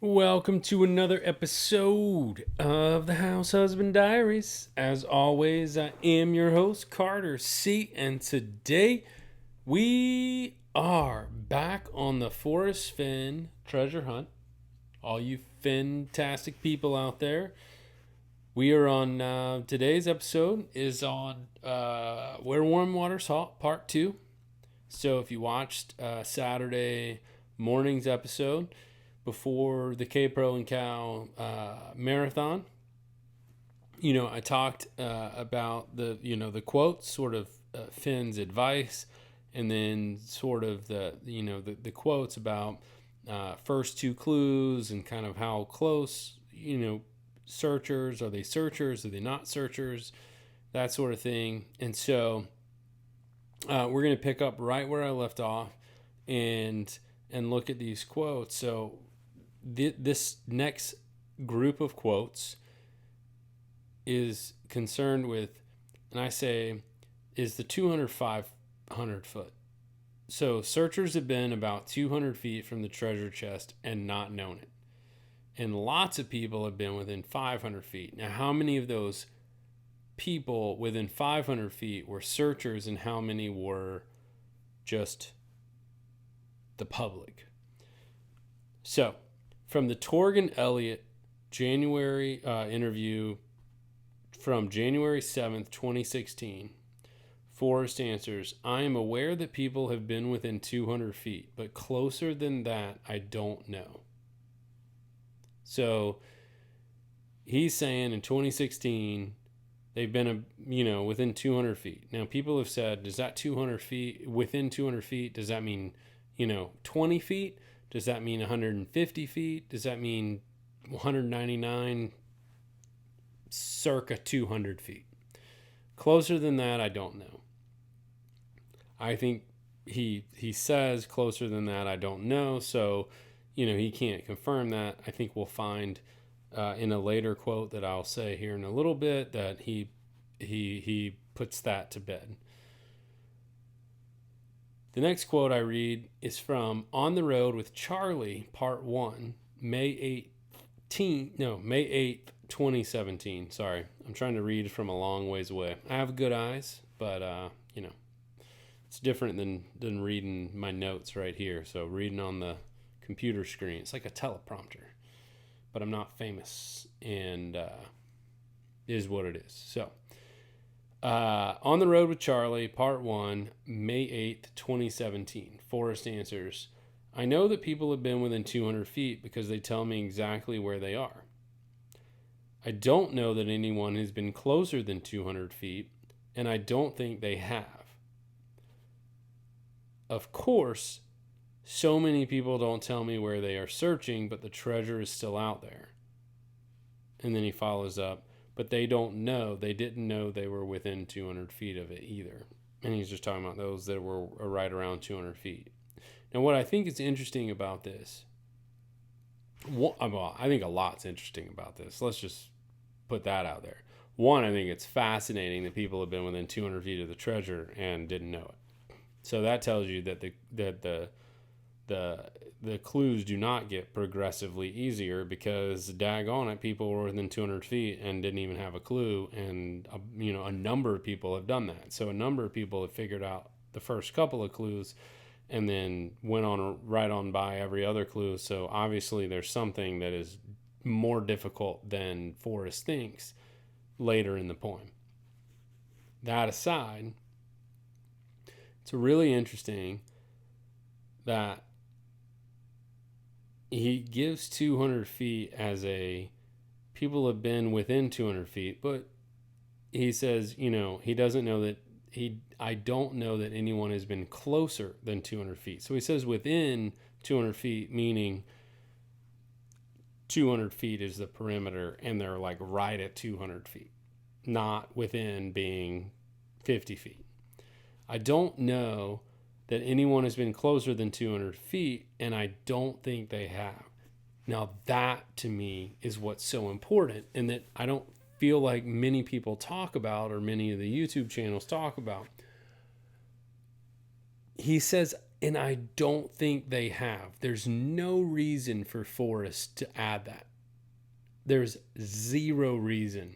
Welcome to another episode of the House Husband Diaries. As always, I am your host, Carter C. And today we are back on the Forrest Fenn treasure hunt. All you fantastic people out there, we are on today's episode is on Where Warm Waters Halt, Part 2. So if you watched Saturday morning's episode, before the K Pro and Cow marathon, I talked about the quotes, sort of Finn's advice, and then sort of the quotes about first two clues and kind of how close, searchers, are they not searchers, that sort of thing. And so we're going to pick up right where I left off and look at these quotes. So this next group of quotes is concerned with, and I say, is the 200, 500 foot. So searchers have been about 200 feet from the treasure chest and not known it. And lots of people have been within 500 feet. Now, how many of those people within 500 feet were searchers and how many were just the public? So, from the Torgan Elliott January interview from January 7th, 2016, Forrest answers, I am aware that people have been within 200 feet, but closer than that, I don't know. So, he's saying in 2016, they've been, within 200 feet. Now, people have said, does that 200 feet, within 200 feet, does that mean, 20 feet? Does that mean 150 feet? Does that mean 199, circa 200 feet? Closer than that, I don't know. I think he says closer than that, I don't know. So, he can't confirm that. I think we'll find in a later quote that I'll say here in a little bit that he puts that to bed. The next quote I read is from On the Road with Charlie, Part 1, May 8th, 2017. Sorry, I'm trying to read from a long ways away. I have good eyes, but, it's different than reading my notes right here. So reading on the computer screen, it's like a teleprompter. But I'm not famous, and is what it is. So, On the Road with Charlie, Part 1, May 8th, 2017. Forrest answers, I know that people have been within 200 feet because they tell me exactly where they are. I don't know that anyone has been closer than 200 feet, and I don't think they have. Of course, so many people don't tell me where they are searching, but the treasure is still out there. And then he follows up, but they didn't know they were within 200 feet of it either. And he's just talking about those that were right around 200 feet. Now, what I think is interesting about this, I think a lot's interesting about this. Let's just put that out there. One, I think it's fascinating that people have been within 200 feet of the treasure and didn't know it. So that tells you that the clues do not get progressively easier because daggone it, people were within 200 feet and didn't even have a clue, and a number of people have done that. So a number of people have figured out the first couple of clues and then went on right on by every other clue. So obviously there's something that is more difficult than Forrest thinks later in the poem. That aside, it's really interesting that he gives 200 feet as people have been within 200 feet, but he says, he doesn't know that I don't know that anyone has been closer than 200 feet. So he says within 200 feet, meaning 200 feet is the perimeter and they're like right at 200 feet, not within being 50 feet. I don't know that anyone has been closer than 200 feet, and I don't think they have. Now, that to me is what's so important, and that I don't feel like many people talk about, or many of the YouTube channels talk about. He says, And I don't think they have. There's no reason for Forrest to add that. There's zero reason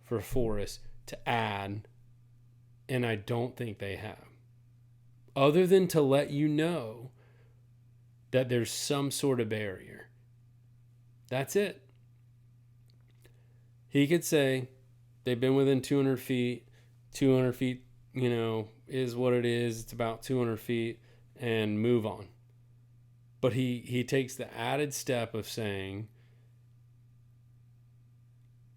for Forrest to add, and I don't think they have. Other than to let you know that there's some sort of barrier. That's it. He could say they've been within 200 feet. 200 feet, is what it is. It's about 200 feet and move on. But he takes the added step of saying,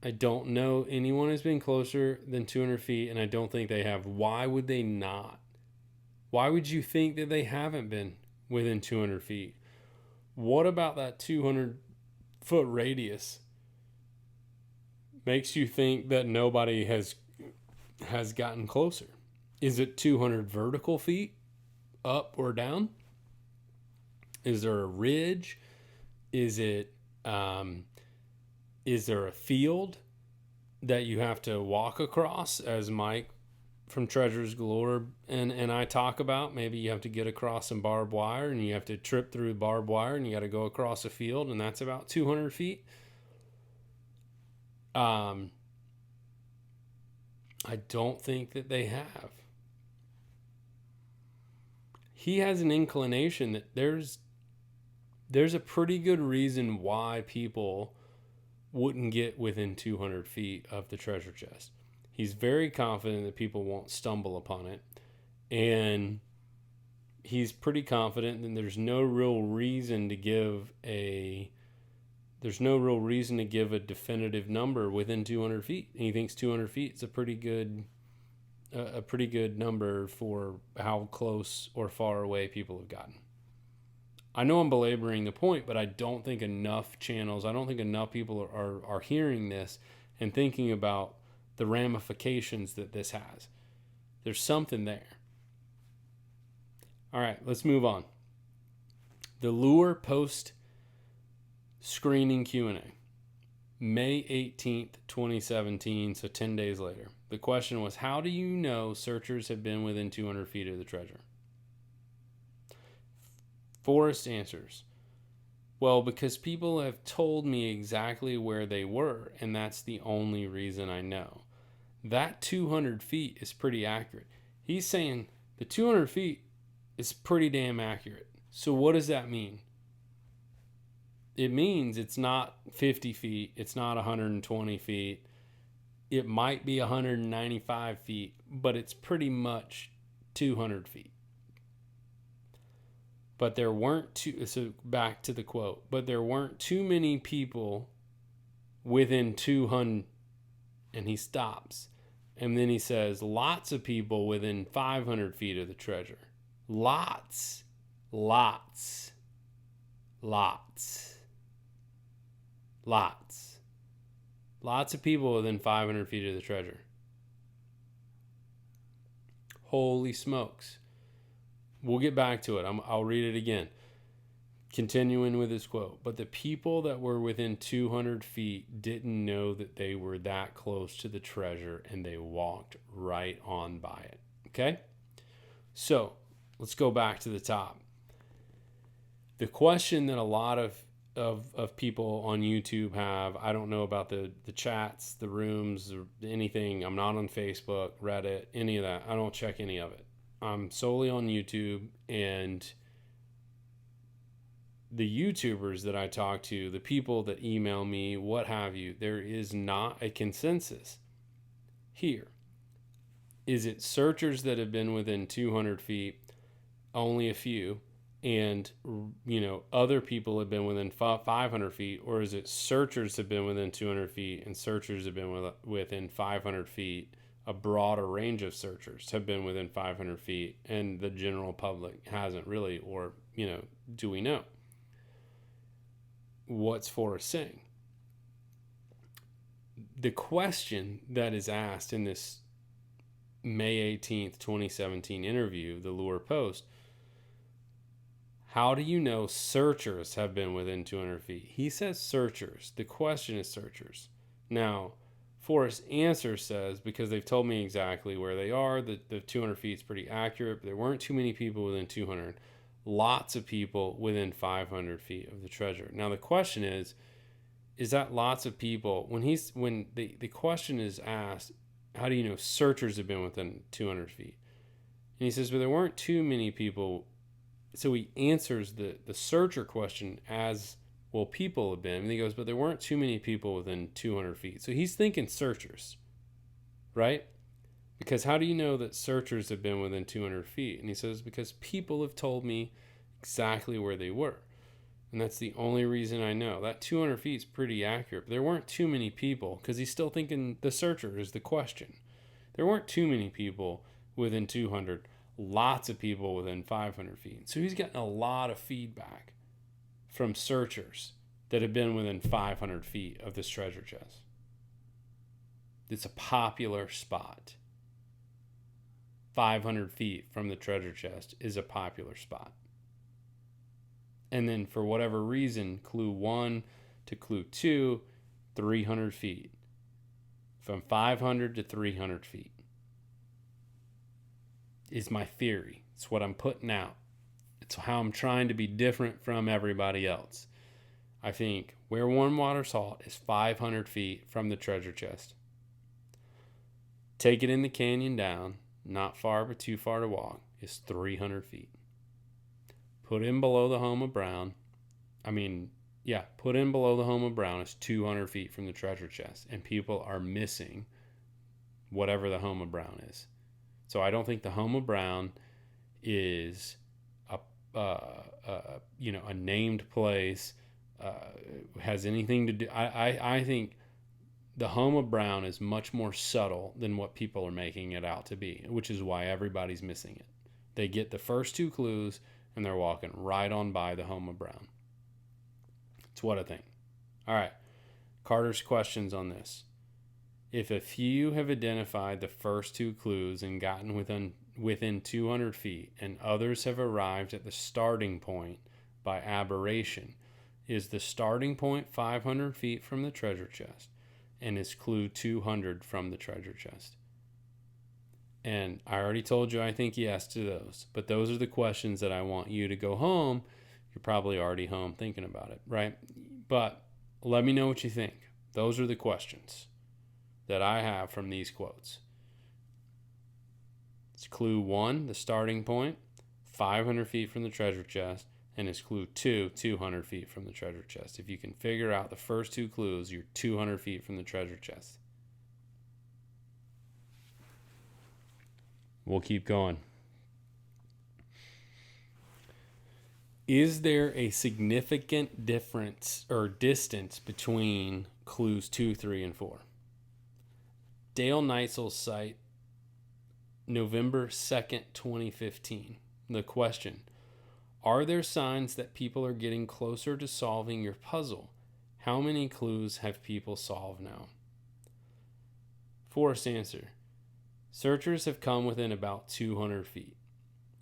I don't know anyone has been closer than 200 feet, and I don't think they have. Why would they not? Why would you think that they haven't been within 200 feet? What about that 200-foot radius makes you think that nobody has gotten closer? Is it 200 vertical feet up or down? Is there a ridge? Is there a field that you have to walk across, as Mike from Treasures Galore and I talk about? Maybe you have to get across some barbed wire, and you have to trip through barbed wire, and you got to go across a field, and that's about 200 feet. I don't think that they have. He has an inclination that there's a pretty good reason why people wouldn't get within 200 feet of the treasure chest. He's very confident that people won't stumble upon it. And he's pretty confident that there's no real reason to give a definitive number within 200 feet. And he thinks 200 feet is a pretty good number for how close or far away people have gotten. I know I'm belaboring the point, but I don't think enough people are hearing this and thinking about the ramifications that this has. There's something there. All right, let's move on. The Lure post screening Q&A, May 18th, 2017, so 10 days later. The question was, how do you know searchers have been within 200 feet of the treasure? Forrest answers, well, because people have told me exactly where they were, and that's the only reason I know. That 200 feet is pretty accurate. He's saying the 200 feet is pretty damn accurate. So what does that mean? It means it's not 50 feet. It's not 120 feet. It might be 195 feet, but it's pretty much 200 feet. But there weren't so back to the quote, but there weren't too many people within 200, and he stops. And then he says, lots of people within 500 feet of the treasure. Lots of people within 500 feet of the treasure. Holy smokes. We'll get back to it. I'll read it again. Continuing with his quote. But the people that were within 200 feet didn't know that they were that close to the treasure, and they walked right on by it. Okay? So, let's go back to the top. The question that a lot of people on YouTube have, I don't know about the chats, the rooms, or anything. I'm not on Facebook, Reddit, any of that. I don't check any of it. I'm solely on YouTube, and the YouTubers that I talk to, the people that email me, what have you, there is not a consensus here. Is it searchers that have been within 200 feet, only a few, and other people have been within 500 feet, or is it searchers have been within 200 feet and searchers have been within 500 feet? A broader range of searchers have been within 500 feet, and the general public hasn't really, or, do we know? What's Forrest saying? The question that is asked in this May 18th, 2017 interview, the Lure Post, how do you know searchers have been within 200 feet? He says searchers. The question is searchers. Now, Forrest's answer says, because they've told me exactly where they are, that the 200 feet is pretty accurate, but there weren't too many people within 200. lots of people within 500 feet of the treasure. Now the question is that lots of people? When the question is asked, how do you know searchers have been within 200 feet? And he says, but there weren't too many people. So he answers the searcher question as, well, people have been. And he goes, but there weren't too many people within 200 feet. So he's thinking searchers, right? Because how do you know that searchers have been within 200 feet? And he says, because people have told me exactly where they were. And that's the only reason I know. That 200 feet is pretty accurate. But there weren't too many people, because he's still thinking the searcher is the question. There weren't too many people within 200. Lots of people within 500 feet. So he's gotten a lot of feedback from searchers that have been within 500 feet of this treasure chest. It's a popular spot. 500 feet from the treasure chest is a popular spot. And then for whatever reason, clue 1 to clue 2, 300 feet. From 500 to 300 feet is my theory. It's what I'm putting out. It's how I'm trying to be different from everybody else. I think Where Warm Waters Halt is 500 feet from the treasure chest. Take it in the canyon down, not far but too far to walk, is 300 feet. Put in below the home of Brown. Put in below the home of Brown is 200 feet from the treasure chest. And people are missing whatever the home of Brown is. So I don't think the home of Brown is a named place, has anything to do. I think the home of Brown is much more subtle than what people are making it out to be, which is why everybody's missing it. They get the first two clues and they're walking right on by the home of Brown. It's what I think. All right. Carter's questions on this. If a few have identified the first two clues and gotten within 200 feet and others have arrived at the starting point by aberration, is the starting point 500 feet from the treasure chest? And is clue 200 from the treasure chest? And I already told you I think yes to those. But those are the questions that I want you to go home. You're probably already home thinking about it, right? But let me know what you think. Those are the questions that I have from these quotes. It's clue 1, the starting point, 500 feet from the treasure chest, and it's clue 2, 200 feet from the treasure chest. If you can figure out the first two clues, you're 200 feet from the treasure chest. We'll keep going. Is there a significant difference or distance between clues 2, 3, and 4? Dale Neitzel's site, November 2nd, 2015. The question, are there signs that people are getting closer to solving your puzzle? How many clues have people solved now? Forrest answer, searchers have come within about 200 feet.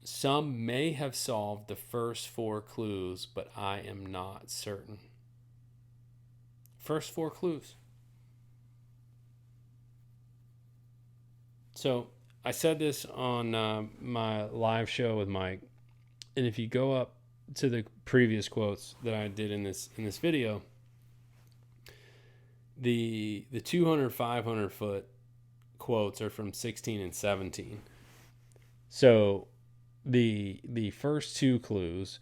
Some may have solved the first 4 clues, but I am not certain. First 4 clues. So I said this on my live show with Mike, and if you go up to the previous quotes that I did in this video, the 200, 500 foot quotes are from 16 and 17. So the first 2 clues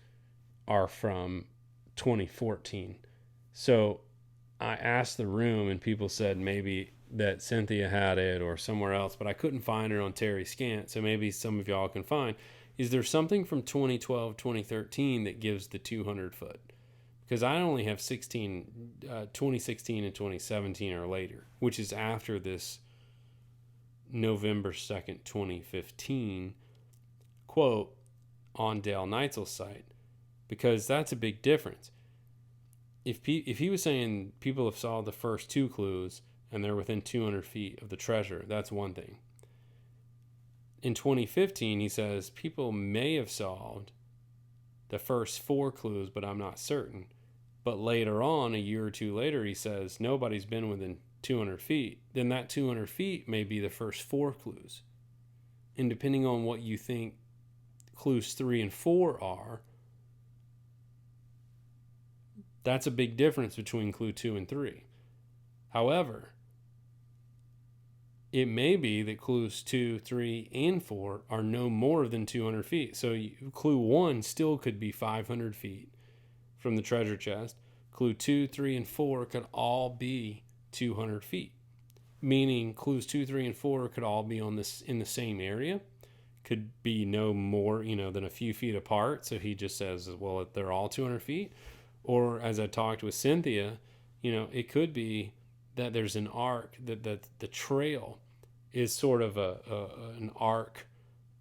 are from 2014. So I asked the room, and people said maybe that Cynthia had it or somewhere else, but I couldn't find it on Terry Scant, so maybe some of y'all can find. Is there something from 2012, 2013 that gives the 200 foot? Because I only have 2016 and 2017 or later, which is after this November 2nd, 2015 quote on Dale Neitzel's site, because that's a big difference. If he was saying people have solved the first 2 clues and they're within 200 feet of the treasure, that's one thing. In 2015, he says people may have solved the first 4 clues, but I'm not certain. But later on, a year or 2 later, he says nobody's been within 200 feet. Then that 200 feet may be the first 4 clues. And depending on what you think clues 3 and 4 are, That's a big difference between clue 2 and 3. However, it may be that clues 2, 3, and 4 are no more than 200 feet. So clue 1 still could be 500 feet from the treasure chest. Clue 2, 3, and 4 could all be 200 feet, meaning clues 2, 3, and 4 could all be in the same area, could be no more, than a few feet apart. So he just says, well, they're all 200 feet. Or as I talked with Cynthia, it could be that there's an arc, that the trail is sort of an arc,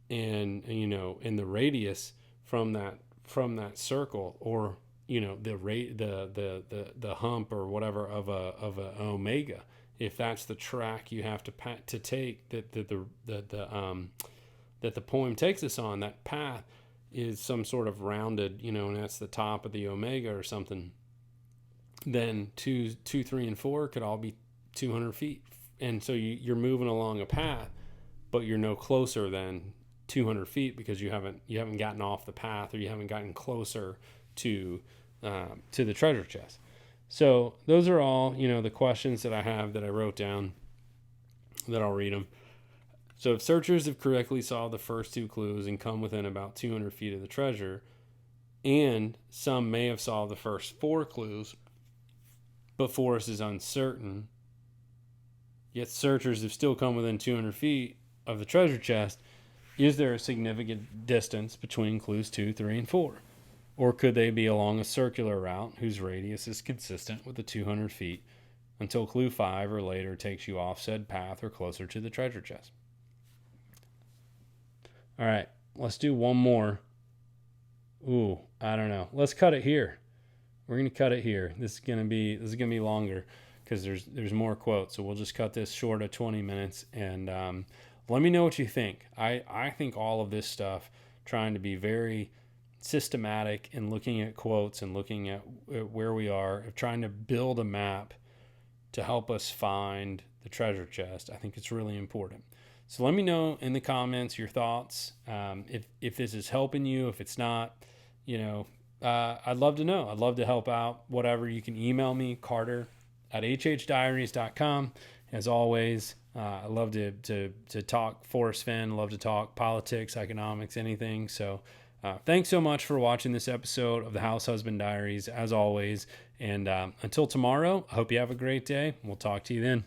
and in the radius from that circle, or the hump or whatever of an omega, if that's the track you have to take, that the poem takes us on, that path is some sort of rounded, and that's the top of the omega or something, then 2, 3, and 4 could all be 200 feet. And so you're moving along a path, but you're no closer than 200 feet because you haven't gotten off the path, or you haven't gotten closer to the treasure chest. So those are all, the questions that I have that I wrote down, that I'll read them. So if searchers have correctly solved the first 2 clues and come within about 200 feet of the treasure, and some may have solved the first 4 clues, but Forrest is uncertain, yet searchers have still come within 200 feet of the treasure chest, is there a significant distance between clues 2, 3, and 4? Or could they be along a circular route whose radius is consistent with the 200 feet until clue 5 or later takes you off said path or closer to the treasure chest? All right, let's do one more. Ooh, I don't know. Let's cut it here. We're going to cut it here. This is going to be longer because there's more quotes. So we'll just cut this short of 20 minutes, and let me know what you think. I think all of this stuff, trying to be very systematic and looking at quotes and looking at where we are, trying to build a map to help us find the treasure chest, I think it's really important. So let me know in the comments your thoughts. If this is helping you, if it's not, I'd love to know. I'd love to help out. Whatever, you can email me, carter@hhdiaries.com. As always, I love to talk Forrest Fenn. Love to talk politics, economics, anything. So thanks so much for watching this episode of the House Husband Diaries, as always. And until tomorrow, I hope you have a great day. We'll talk to you then.